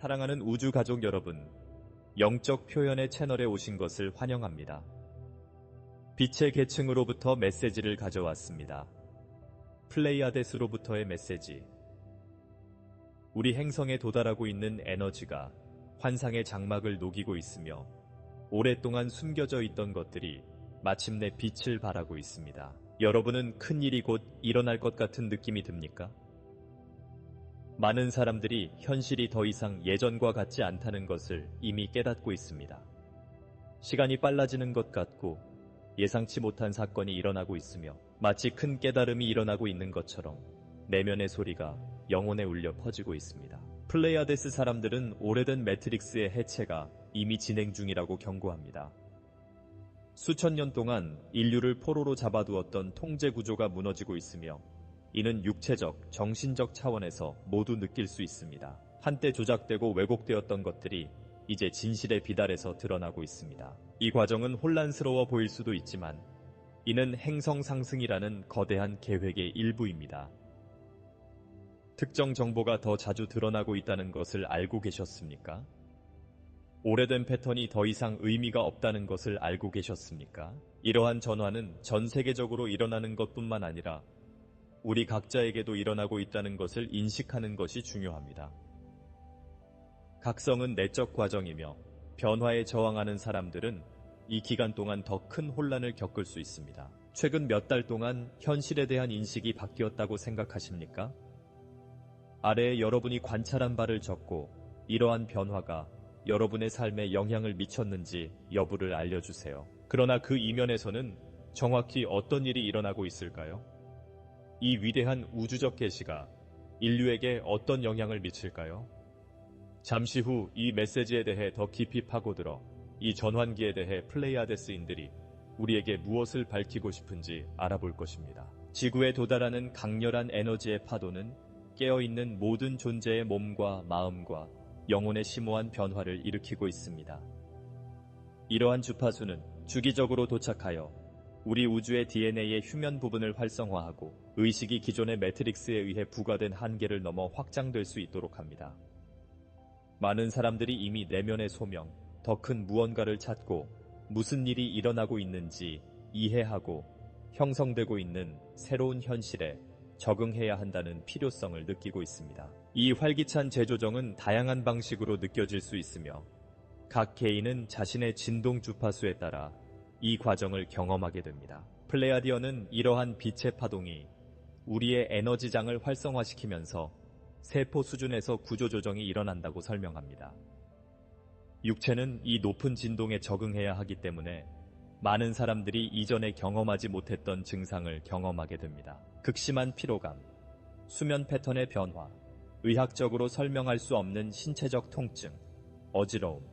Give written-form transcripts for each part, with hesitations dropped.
사랑하는 우주 가족 여러분, 영적 표현의 채널에 오신 것을 환영합니다. 빛의 계층으로부터 메시지를 가져왔습니다. 플레이아데스로부터의 메시지. 우리 행성에 도달하고 있는 에너지가 환상의 장막을 녹이고 있으며 오랫동안 숨겨져 있던 것들이 마침내 빛을 발하고 있습니다. 여러분은 큰 일이 곧 일어날 것 같은 느낌이 듭니까? 많은 사람들이 현실이 더 이상 예전과 같지 않다는 것을 이미 깨닫고 있습니다. 시간이 빨라지는 것 같고 예상치 못한 사건이 일어나고 있으며 마치 큰 깨달음이 일어나고 있는 것처럼 내면의 소리가 영혼에 울려 퍼지고 있습니다. 플레이아데스 사람들은 오래된 매트릭스의 해체가 이미 진행 중이라고 경고합니다. 수천 년 동안 인류를 포로로 잡아두었던 통제 구조가 무너지고 있으며 이는 육체적, 정신적 차원에서 모두 느낄 수 있습니다. 한때 조작되고 왜곡되었던 것들이 이제 진실의 비달에서 드러나고 있습니다. 이 과정은 혼란스러워 보일 수도 있지만 이는 행성 상승이라는 거대한 계획의 일부입니다. 특정 정보가 더 자주 드러나고 있다는 것을 알고 계셨습니까? 오래된 패턴이 더 이상 의미가 없다는 것을 알고 계셨습니까? 이러한 전환은 전 세계적으로 일어나는 것뿐만 아니라 우리 각자에게도 일어나고 있다는 것을 인식하는 것이 중요합니다. 각성은 내적 과정이며 변화에 저항하는 사람들은 이 기간 동안 더 큰 혼란을 겪을 수 있습니다. 최근 몇 달 동안 현실에 대한 인식이 바뀌었다고 생각하십니까? 아래에 여러분이 관찰한 바를 적고 이러한 변화가 여러분의 삶에 영향을 미쳤는지 여부를 알려주세요. 그러나 그 이면에서는 정확히 어떤 일이 일어나고 있을까요? 이 위대한 우주적 계시가 인류에게 어떤 영향을 미칠까요? 잠시 후 이 메시지에 대해 더 깊이 파고들어 이 전환기에 대해 플레이아데스인들이 우리에게 무엇을 밝히고 싶은지 알아볼 것입니다. 지구에 도달하는 강렬한 에너지의 파도는 깨어있는 모든 존재의 몸과 마음과 영혼의 심오한 변화를 일으키고 있습니다. 이러한 주파수는 주기적으로 도착하여 우리 우주의 DNA의 휴면 부분을 활성화하고 의식이 기존의 매트릭스에 의해 부과된 한계를 넘어 확장될 수 있도록 합니다. 많은 사람들이 이미 내면의 소명, 더 큰 무언가를 찾고 무슨 일이 일어나고 있는지 이해하고 형성되고 있는 새로운 현실에 적응해야 한다는 필요성을 느끼고 있습니다. 이 활기찬 재조정은 다양한 방식으로 느껴질 수 있으며 각 개인은 자신의 진동 주파수에 따라 이 과정을 경험하게 됩니다. 플레이아디언은 이러한 빛의 파동이 우리의 에너지장을 활성화시키면서 세포 수준에서 구조조정이 일어난다고 설명합니다. 육체는 이 높은 진동에 적응해야 하기 때문에 많은 사람들이 이전에 경험하지 못했던 증상을 경험하게 됩니다. 극심한 피로감, 수면 패턴의 변화, 의학적으로 설명할 수 없는 신체적 통증, 어지러움,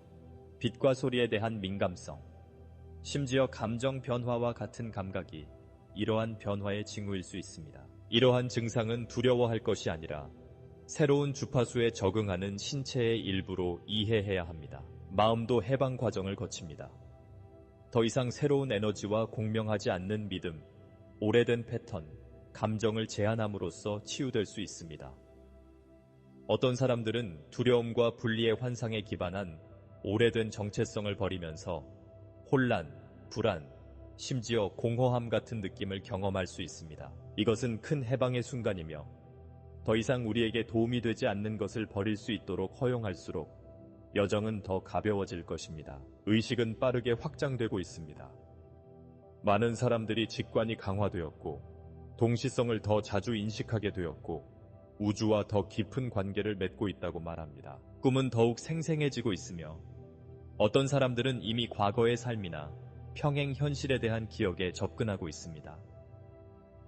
빛과 소리에 대한 민감성, 심지어 감정 변화와 같은 감각이 이러한 변화의 징후일 수 있습니다. 이러한 증상은 두려워할 것이 아니라 새로운 주파수에 적응하는 신체의 일부로 이해해야 합니다. 마음도 해방 과정을 거칩니다. 더 이상 새로운 에너지와 공명하지 않는 믿음, 오래된 패턴, 감정을 제한함으로써 치유될 수 있습니다. 어떤 사람들은 두려움과 분리의 환상에 기반한 오래된 정체성을 버리면서 혼란, 불안, 심지어 공허함 같은 느낌을 경험할 수 있습니다. 이것은 큰 해방의 순간이며 더 이상 우리에게 도움이 되지 않는 것을 버릴 수 있도록 허용할수록 여정은 더 가벼워질 것입니다. 의식은 빠르게 확장되고 있습니다. 많은 사람들이 직관이 강화되었고 동시성을 더 자주 인식하게 되었고 우주와 더 깊은 관계를 맺고 있다고 말합니다. 꿈은 더욱 생생해지고 있으며 어떤 사람들은 이미 과거의 삶이나 평행 현실에 대한 기억에 접근하고 있습니다.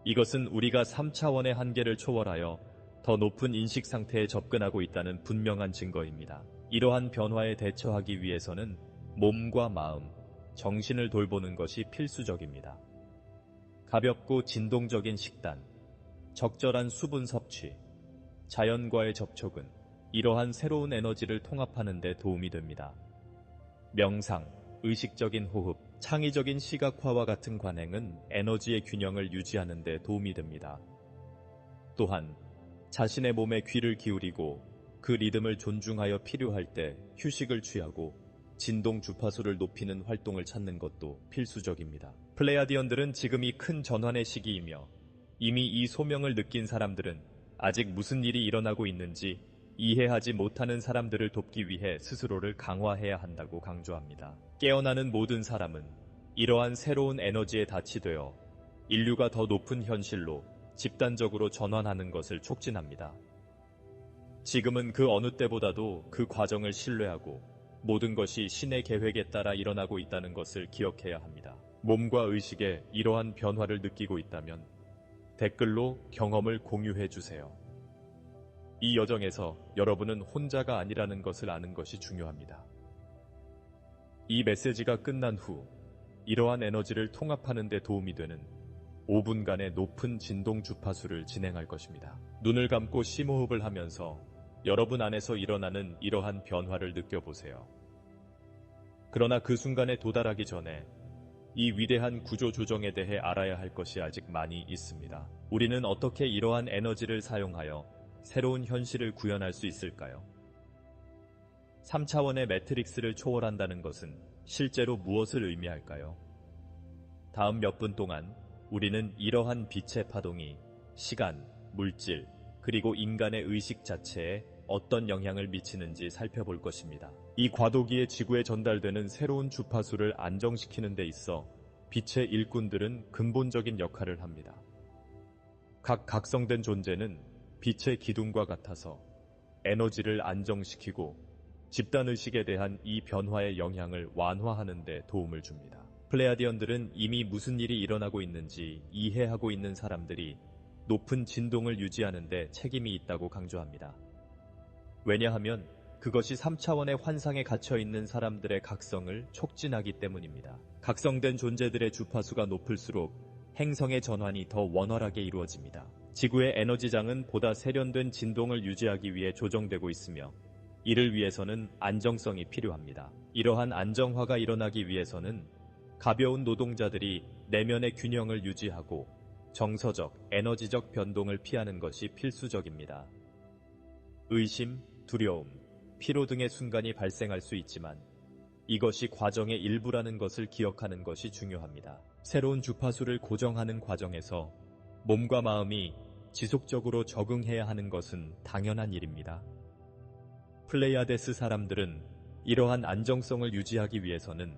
이것은 우리가 3차원의 한계를 초월하여 더 높은 인식 상태에 접근하고 있다는 분명한 증거입니다. 이러한 변화에 대처하기 위해서는 몸과 마음, 정신을 돌보는 것이 필수적입니다. 가볍고 진동적인 식단, 적절한 수분 섭취, 자연과의 접촉은 이러한 새로운 에너지를 통합하는 데 도움이 됩니다. 명상, 의식적인 호흡, 창의적인 시각화와 같은 관행은 에너지의 균형을 유지하는 데 도움이 됩니다. 또한 자신의 몸에 귀를 기울이고 그 리듬을 존중하여 필요할 때 휴식을 취하고 진동 주파수를 높이는 활동을 찾는 것도 필수적입니다. 플레이아디언들은 지금이 큰 전환의 시기이며 이미 이 소명을 느낀 사람들은 아직 무슨 일이 일어나고 있는지 이해하지 못하는 사람들을 돕기 위해 스스로를 강화해야 한다고 강조합니다. 깨어나는 모든 사람은 이러한 새로운 에너지에 다치되어 인류가 더 높은 현실로 집단적으로 전환하는 것을 촉진합니다. 지금은 그 어느 때보다도 그 과정을 신뢰하고 모든 것이 신의 계획에 따라 일어나고 있다는 것을 기억해야 합니다. 몸과 의식에 이러한 변화를 느끼고 있다면 댓글로 경험을 공유해 주세요. 이 여정에서 여러분은 혼자가 아니라는 것을 아는 것이 중요합니다. 이 메시지가 끝난 후 이러한 에너지를 통합하는 데 도움이 되는 5분간의 높은 진동 주파수를 진행할 것입니다. 눈을 감고 심호흡을 하면서 여러분 안에서 일어나는 이러한 변화를 느껴보세요. 그러나 그 순간에 도달하기 전에 이 위대한 구조 조정에 대해 알아야 할 것이 아직 많이 있습니다. 우리는 어떻게 이러한 에너지를 사용하여 새로운 현실을 구현할 수 있을까요? 3차원의 매트릭스를 초월한다는 것은 실제로 무엇을 의미할까요? 다음 몇 분 동안 우리는 이러한 빛의 파동이 시간, 물질, 그리고 인간의 의식 자체에 어떤 영향을 미치는지 살펴볼 것입니다. 이 과도기의 지구에 전달되는 새로운 주파수를 안정시키는 데 있어 빛의 일꾼들은 근본적인 역할을 합니다. 각 각성된 존재는 빛의 기둥과 같아서 에너지를 안정시키고 집단의식에 대한 이 변화의 영향을 완화하는 데 도움을 줍니다. 플레이아디언들은 이미 무슨 일이 일어나고 있는지 이해하고 있는 사람들이 높은 진동을 유지하는 데 책임이 있다고 강조합니다. 왜냐하면 그것이 3차원의 환상에 갇혀있는 사람들의 각성을 촉진하기 때문입니다. 각성된 존재들의 주파수가 높을수록 행성의 전환이 더 원활하게 이루어집니다. 지구의 에너지장은 보다 세련된 진동을 유지하기 위해 조정되고 있으며 이를 위해서는 안정성이 필요합니다. 이러한 안정화가 일어나기 위해서는 가벼운 노동자들이 내면의 균형을 유지하고 정서적, 에너지적 변동을 피하는 것이 필수적입니다. 의심, 두려움, 피로 등의 순간이 발생할 수 있지만 이것이 과정의 일부라는 것을 기억하는 것이 중요합니다. 새로운 주파수를 고정하는 과정에서 몸과 마음이 지속적으로 적응해야 하는 것은 당연한 일입니다. 플레이아데스 사람들은 이러한 안정성을 유지하기 위해서는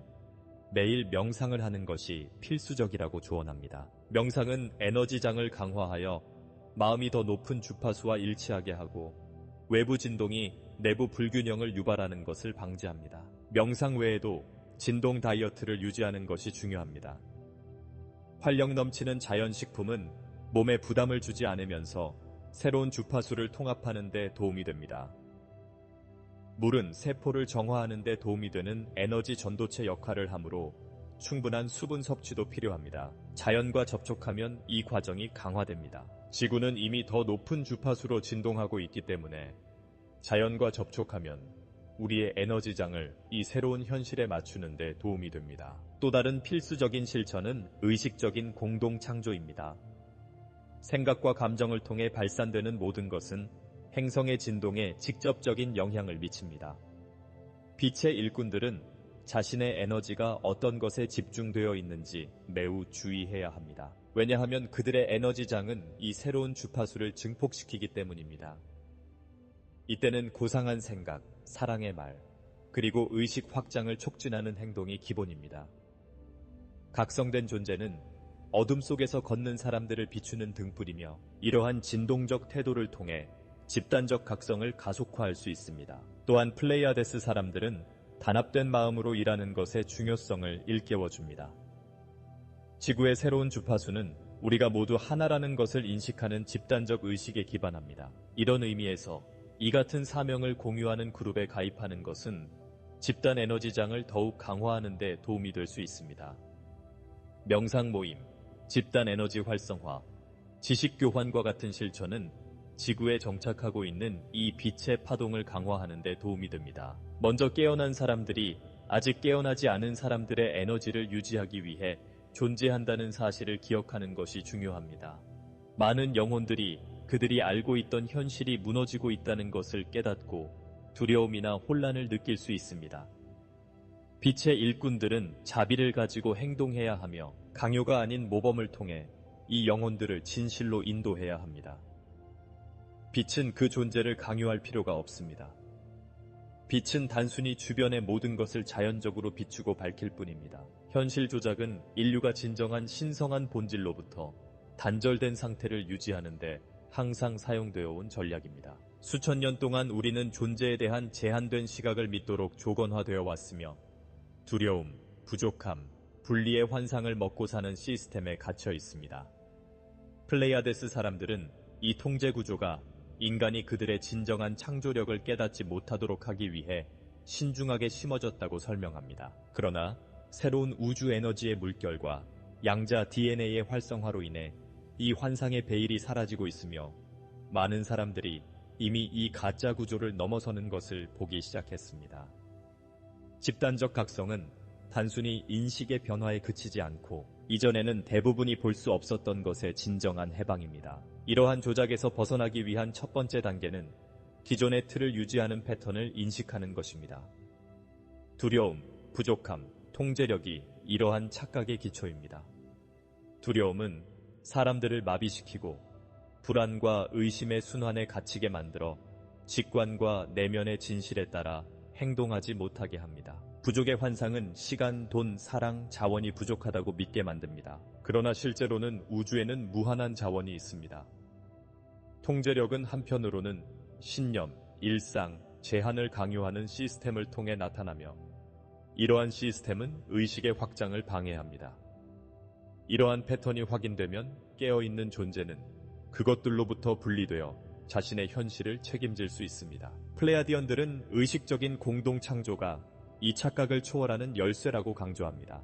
매일 명상을 하는 것이 필수적이라고 조언합니다. 명상은 에너지장을 강화하여 마음이 더 높은 주파수와 일치하게 하고 외부 진동이 내부 불균형을 유발하는 것을 방지합니다. 명상 외에도 진동 다이어트를 유지하는 것이 중요합니다. 활력 넘치는 자연식품은 몸에 부담을 주지 않으면서 새로운 주파수를 통합하는 데 도움이 됩니다. 물은 세포를 정화하는 데 도움이 되는 에너지 전도체 역할을 하므로 충분한 수분 섭취도 필요합니다. 자연과 접촉하면 이 과정이 강화됩니다. 지구는 이미 더 높은 주파수로 진동하고 있기 때문에 자연과 접촉하면 우리의 에너지장을 이 새로운 현실에 맞추는 데 도움이 됩니다. 또 다른 필수적인 실천은 의식적인 공동 창조입니다. 생각과 감정을 통해 발산되는 모든 것은 행성의 진동에 직접적인 영향을 미칩니다. 빛의 일꾼들은 자신의 에너지가 어떤 것에 집중되어 있는지 매우 주의해야 합니다. 왜냐하면 그들의 에너지장은 이 새로운 주파수를 증폭시키기 때문입니다. 이때는 고상한 생각, 사랑의 말, 그리고 의식 확장을 촉진하는 행동이 기본입니다. 각성된 존재는 어둠 속에서 걷는 사람들을 비추는 등불이며 이러한 진동적 태도를 통해 집단적 각성을 가속화할 수 있습니다. 또한 플레이아데스 사람들은 단합된 마음으로 일하는 것의 중요성을 일깨워줍니다. 지구의 새로운 주파수는 우리가 모두 하나라는 것을 인식하는 집단적 의식에 기반합니다. 이런 의미에서 이 같은 사명을 공유하는 그룹에 가입하는 것은 집단 에너지장을 더욱 강화하는 데 도움이 될 수 있습니다. 명상 모임, 집단 에너지 활성화, 지식 교환과 같은 실천은 지구에 정착하고 있는 이 빛의 파동을 강화하는 데 도움이 됩니다. 먼저 깨어난 사람들이 아직 깨어나지 않은 사람들의 에너지를 유지하기 위해 존재한다는 사실을 기억하는 것이 중요합니다. 많은 영혼들이 그들이 알고 있던 현실이 무너지고 있다는 것을 깨닫고 두려움이나 혼란을 느낄 수 있습니다. 빛의 일꾼들은 자비를 가지고 행동해야 하며 강요가 아닌 모범을 통해 이 영혼들을 진실로 인도해야 합니다. 빛은 그 존재를 강요할 필요가 없습니다. 빛은 단순히 주변의 모든 것을 자연적으로 비추고 밝힐 뿐입니다. 현실 조작은 인류가 진정한 신성한 본질로부터 단절된 상태를 유지하는 데 항상 사용되어 온 전략입니다. 수천 년 동안 우리는 존재에 대한 제한된 시각을 믿도록 조건화되어 왔으며 두려움, 부족함, 분리의 환상을 먹고 사는 시스템에 갇혀 있습니다. 플레이아데스 사람들은 이 통제 구조가 인간이 그들의 진정한 창조력을 깨닫지 못하도록 하기 위해 신중하게 심어졌다고 설명합니다. 그러나 새로운 우주 에너지의 물결과 양자 DNA의 활성화로 인해 이 환상의 베일이 사라지고 있으며 많은 사람들이 이미 이 가짜 구조를 넘어서는 것을 보기 시작했습니다. 집단적 각성은 단순히 인식의 변화에 그치지 않고 이전에는 대부분이 볼 수 없었던 것의 진정한 해방입니다. 이러한 조작에서 벗어나기 위한 첫 번째 단계는 기존의 틀을 유지하는 패턴을 인식하는 것입니다. 두려움, 부족함, 통제력이 이러한 착각의 기초입니다. 두려움은 사람들을 마비시키고 불안과 의심의 순환에 갇히게 만들어 직관과 내면의 진실에 따라 행동하지 못하게 합니다. 부족의 환상은 시간, 돈, 사랑, 자원이 부족하다고 믿게 만듭니다. 그러나 실제로는 우주에는 무한한 자원이 있습니다. 통제력은 한편으로는 신념, 일상, 제한을 강요하는 시스템을 통해 나타나며 이러한 시스템은 의식의 확장을 방해합니다. 이러한 패턴이 확인되면 깨어있는 존재는 그것들로부터 분리되어 자신의 현실을 책임질 수 있습니다. 플레야디언들은 의식적인 공동 창조가 이 착각을 초월하는 열쇠라고 강조합니다.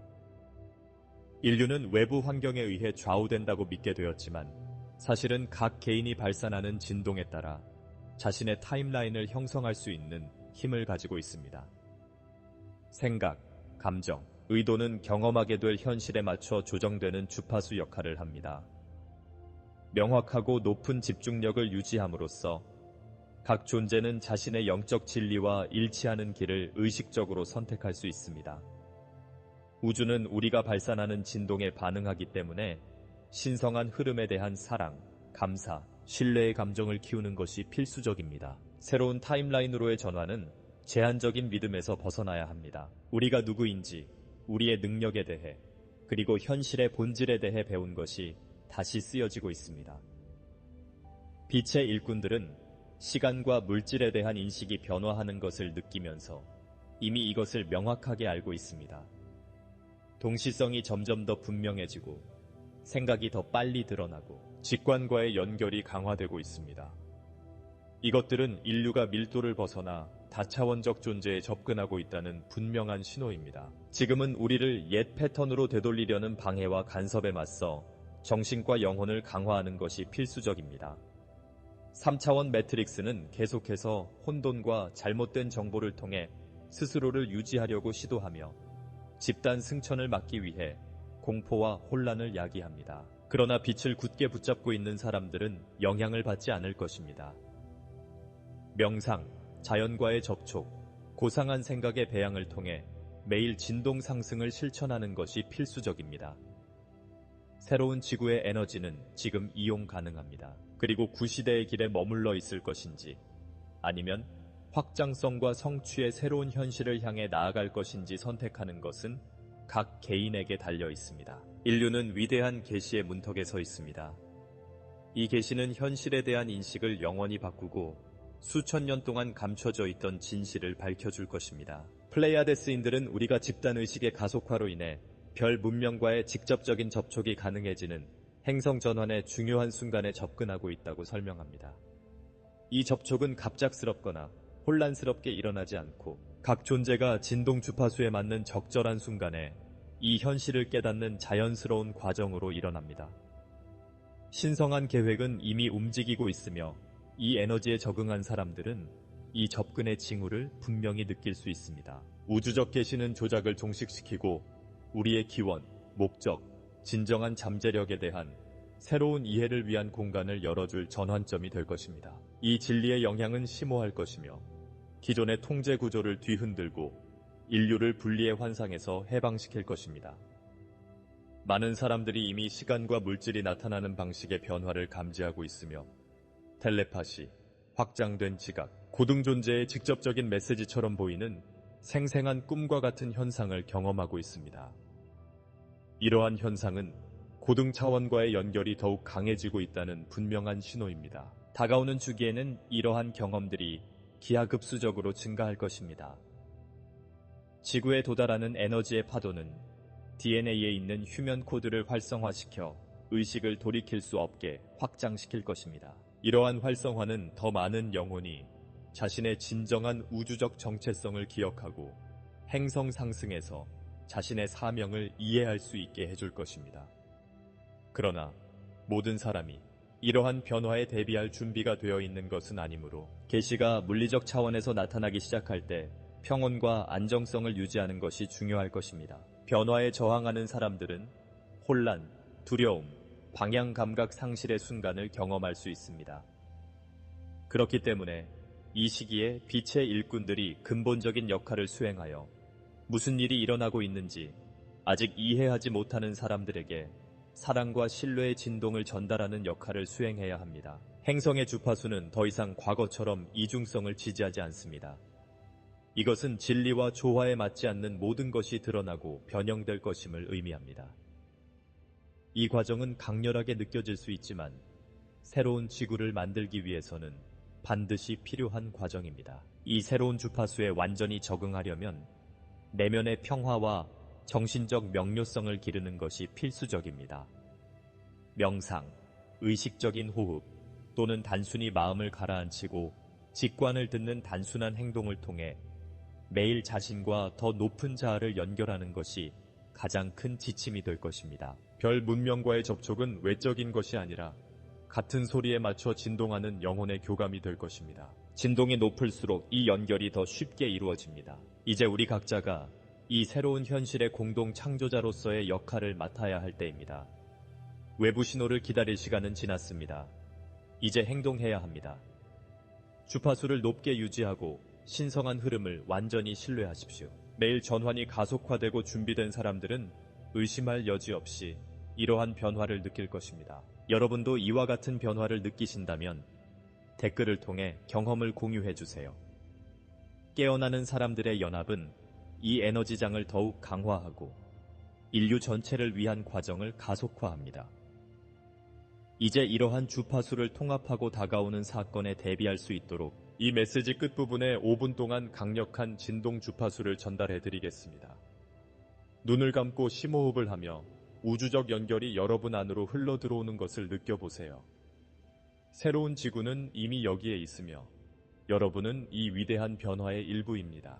인류는 외부 환경에 의해 좌우된다고 믿게 되었지만 사실은 각 개인이 발산하는 진동에 따라 자신의 타임라인을 형성할 수 있는 힘을 가지고 있습니다. 생각, 감정, 의도는 경험하게 될 현실에 맞춰 조정되는 주파수 역할을 합니다. 명확하고 높은 집중력을 유지함으로써 각 존재는 자신의 영적 진리와 일치하는 길을 의식적으로 선택할 수 있습니다. 우주는 우리가 발산하는 진동에 반응하기 때문에 신성한 흐름에 대한 사랑, 감사, 신뢰의 감정을 키우는 것이 필수적입니다. 새로운 타임라인으로의 전환은 제한적인 믿음에서 벗어나야 합니다. 우리가 누구인지, 우리의 능력에 대해, 그리고 현실의 본질에 대해 배운 것이 다시 쓰여지고 있습니다. 빛의 일꾼들은 시간과 물질에 대한 인식이 변화하는 것을 느끼면서 이미 이것을 명확하게 알고 있습니다. 동시성이 점점 더 분명해지고 생각이 더 빨리 드러나고 직관과의 연결이 강화되고 있습니다. 이것들은 인류가 밀도를 벗어나 다차원적 존재에 접근하고 있다는 분명한 신호입니다. 지금은 우리를 옛 패턴으로 되돌리려는 방해와 간섭에 맞서 정신과 영혼을 강화하는 것이 필수적입니다. 3차원 매트릭스는 계속해서 혼돈과 잘못된 정보를 통해 스스로를 유지하려고 시도하며 집단 승천을 막기 위해 공포와 혼란을 야기합니다. 그러나 빛을 굳게 붙잡고 있는 사람들은 영향을 받지 않을 것입니다. 명상, 자연과의 접촉, 고상한 생각의 배양을 통해 매일 진동 상승을 실천하는 것이 필수적입니다. 새로운 지구의 에너지는 지금 이용 가능합니다. 그리고 구시대의 길에 머물러 있을 것인지 아니면 확장성과 성취의 새로운 현실을 향해 나아갈 것인지 선택하는 것은 각 개인에게 달려 있습니다. 인류는 위대한 계시의 문턱에 서 있습니다. 이 계시는 현실에 대한 인식을 영원히 바꾸고 수천 년 동안 감춰져 있던 진실을 밝혀줄 것입니다. 플레이아데스인들은 우리가 집단의식의 가속화로 인해 별 문명과의 직접적인 접촉이 가능해지는 행성 전환의 중요한 순간에 접근하고 있다고 설명합니다. 이 접촉은 갑작스럽거나 혼란스럽게 일어나지 않고 각 존재가 진동 주파수에 맞는 적절한 순간에 이 현실을 깨닫는 자연스러운 과정으로 일어납니다. 신성한 계획은 이미 움직이고 있으며 이 에너지에 적응한 사람들은 이 접근의 징후를 분명히 느낄 수 있습니다. 우주적 계시는 조작을 종식시키고 우리의 기원, 목적, 진정한 잠재력에 대한 새로운 이해를 위한 공간을 열어줄 전환점이 될 것입니다. 이 진리의 영향은 심오할 것이며 기존의 통제 구조를 뒤흔들고 인류를 분리의 환상에서 해방시킬 것입니다. 많은 사람들이 이미 시간과 물질이 나타나는 방식의 변화를 감지하고 있으며 텔레파시, 확장된 지각, 고등 존재의 직접적인 메시지처럼 보이는 생생한 꿈과 같은 현상을 경험하고 있습니다. 이러한 현상은 고등 차원과의 연결이 더욱 강해지고 있다는 분명한 신호입니다. 다가오는 주기에는 이러한 경험들이 기하급수적으로 증가할 것입니다. 지구에 도달하는 에너지의 파도는 DNA에 있는 휴면 코드를 활성화시켜 의식을 돌이킬 수 없게 확장시킬 것입니다. 이러한 활성화는 더 많은 영혼이 자신의 진정한 우주적 정체성을 기억하고 행성 상승에서 자신의 사명을 이해할 수 있게 해줄 것입니다. 그러나 모든 사람이 이러한 변화에 대비할 준비가 되어 있는 것은 아니므로 계시가 물리적 차원에서 나타나기 시작할 때 평온과 안정성을 유지하는 것이 중요할 것입니다. 변화에 저항하는 사람들은 혼란, 두려움, 방향 감각 상실의 순간을 경험할 수 있습니다. 그렇기 때문에 이 시기에 빛의 일꾼들이 근본적인 역할을 수행하여 무슨 일이 일어나고 있는지 아직 이해하지 못하는 사람들에게 사랑과 신뢰의 진동을 전달하는 역할을 수행해야 합니다. 행성의 주파수는 더 이상 과거처럼 이중성을 지지하지 않습니다. 이것은 진리와 조화에 맞지 않는 모든 것이 드러나고 변형될 것임을 의미합니다. 이 과정은 강렬하게 느껴질 수 있지만 새로운 지구를 만들기 위해서는 반드시 필요한 과정입니다. 이 새로운 주파수에 완전히 적응하려면 내면의 평화와 정신적 명료성을 기르는 것이 필수적입니다. 명상, 의식적인 호흡 또는 단순히 마음을 가라앉히고 직관을 듣는 단순한 행동을 통해 매일 자신과 더 높은 자아를 연결하는 것이 가장 큰 지침이 될 것입니다. 별 문명과의 접촉은 외적인 것이 아니라 같은 소리에 맞춰 진동하는 영혼의 교감이 될 것입니다. 진동이 높을수록 이 연결이 더 쉽게 이루어집니다. 이제 우리 각자가 이 새로운 현실의 공동 창조자로서의 역할을 맡아야 할 때입니다. 외부 신호를 기다릴 시간은 지났습니다. 이제 행동해야 합니다. 주파수를 높게 유지하고 신성한 흐름을 완전히 신뢰하십시오. 매일 전환이 가속화되고 준비된 사람들은 의심할 여지 없이 이러한 변화를 느낄 것입니다. 여러분도 이와 같은 변화를 느끼신다면 댓글을 통해 경험을 공유해 주세요. 깨어나는 사람들의 연합은 이 에너지장을 더욱 강화하고 인류 전체를 위한 과정을 가속화합니다. 이제 이러한 주파수를 통합하고 다가오는 사건에 대비할 수 있도록 이 메시지 끝부분에 5분 동안 강력한 진동 주파수를 전달해 드리겠습니다. 눈을 감고 심호흡을 하며 우주적 연결이 여러분 안으로 흘러 들어오는 것을 느껴보세요. 새로운 지구는 이미 여기에 있으며 여러분은 이 위대한 변화의 일부입니다.